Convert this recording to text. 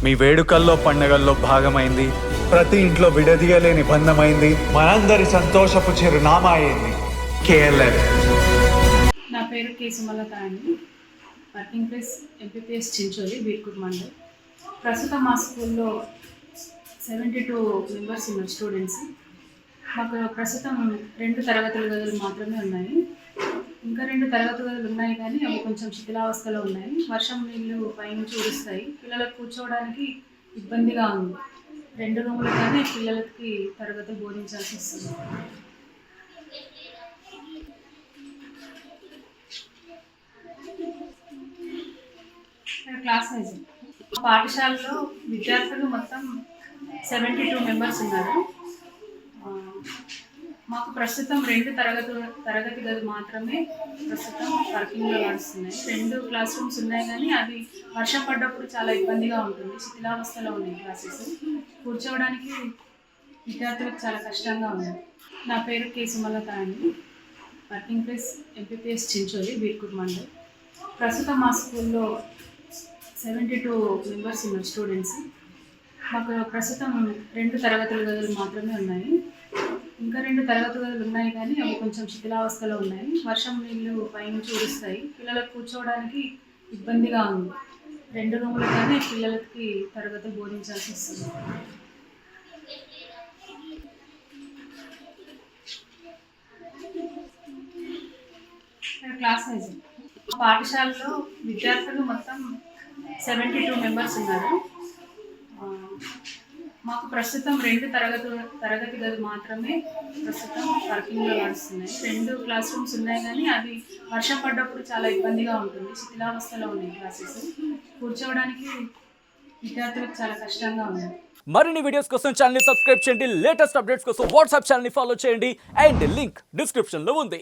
మీ వేడుకల్లో పండగల్లో భాగమైంది, ప్రతి ఇంట్లో విడదీయలేని బంధమైంది, మనందరి సంతోషపు చిరునామా అయింది కేఎల్ఎన్. నా పేరు కే సుమలత అండి. Working place MPPS Chincholi, Birkur mandal. ప్రస్తుతం మా స్కూల్లో 72 మెంబర్స్ ఉన్నారు స్టూడెంట్స్. మాకు ప్రస్తుతం 2 తరగతుల గదులు మాత్రమే ఉన్నాయి. ఇంకా 2 తరగతి గదులు ఉన్నాయి కానీ అవి కొంచెం శిథిలావస్థలో ఉన్నాయి. వర్షం నీళ్ళు పైనుంచి ఊరుస్తాయి. పిల్లలకు కూర్చోవడానికి ఇబ్బందిగా ఉంది. 2 రూములుగానే పిల్లలకి తరగతులు బోధించాల్సి వస్తుంది. క్లాస్ సైజ్ పాఠశాలలో విద్యార్థులు మొత్తం 72 మెంబర్స్ ఉన్నారు. మాకు ప్రస్తుతం 2 తరగతి గదులు మాత్రమే ప్రస్తుతం వర్కింగ్లో నడుస్తున్నాయి. 2 క్లాస్ రూమ్స్ ఉన్నాయి కానీ అది వర్షం పడ్డప్పుడు చాలా ఇబ్బందిగా ఉంటుంది. శిథిలావస్థలో ఉన్నాయి క్లాసెస్. కూర్చోవడానికి విద్యార్థులకు చాలా కష్టంగా ఉంది. నా పేరు కే సుమలత అండి. Working place MPPS Chincholi, Birkur mandal. ప్రస్తుతం మా స్కూల్లో 72 మెంబర్స్ ఉన్నారు స్టూడెంట్స్. మాకు ప్రస్తుతం 2 తరగతుల గదులు మాత్రమే ఉన్నాయి. ఇంకా 2 తరగతి గదులు ఉన్నాయి కానీ అవి కొంచెం శిథిలావస్థలో ఉన్నాయి. వర్షం నీళ్ళు పైనుంచి ఊరుస్తాయి. పిల్లలకు కూర్చోవడానికి ఇబ్బందిగా ఉంది. 2 రూములుగానే పిల్లలకి తరగతులు బోధించాల్సి వస్తుంది. క్లాస్ సైజ్ పాఠశాలలో విద్యార్థులు మొత్తం 72 మెంబర్స్ ఉన్నారు. మాకు ప్రస్తుతం 2 తరగతి గదులు మాత్రమే ప్రస్తుతం వర్కింగ్లో నడుస్తున్నాయి. 2 క్లాస్ రూమ్స్ ఉన్నాయి కానీ అది వర్షం పడ్డప్పుడు చాలా ఇబ్బందిగా ఉంటుంది. శిథిలావస్థలో ఉన్నాయి క్లాసెస్. కూర్చోవడానికి విద్యార్థులకు చాలా కష్టంగా ఉంది. మరిన్ని వీడియోస్ కోసం ఛానల్ ని సబ్స్క్రైబ్ చేయండి. లేటెస్ట్ అప్డేట్స్ కోసం వాట్సాప్ ఛానల్ ని ఫాలో చేయండి. అండ్ లింక్ డిస్క్రిప్షన్ లో ఉంది.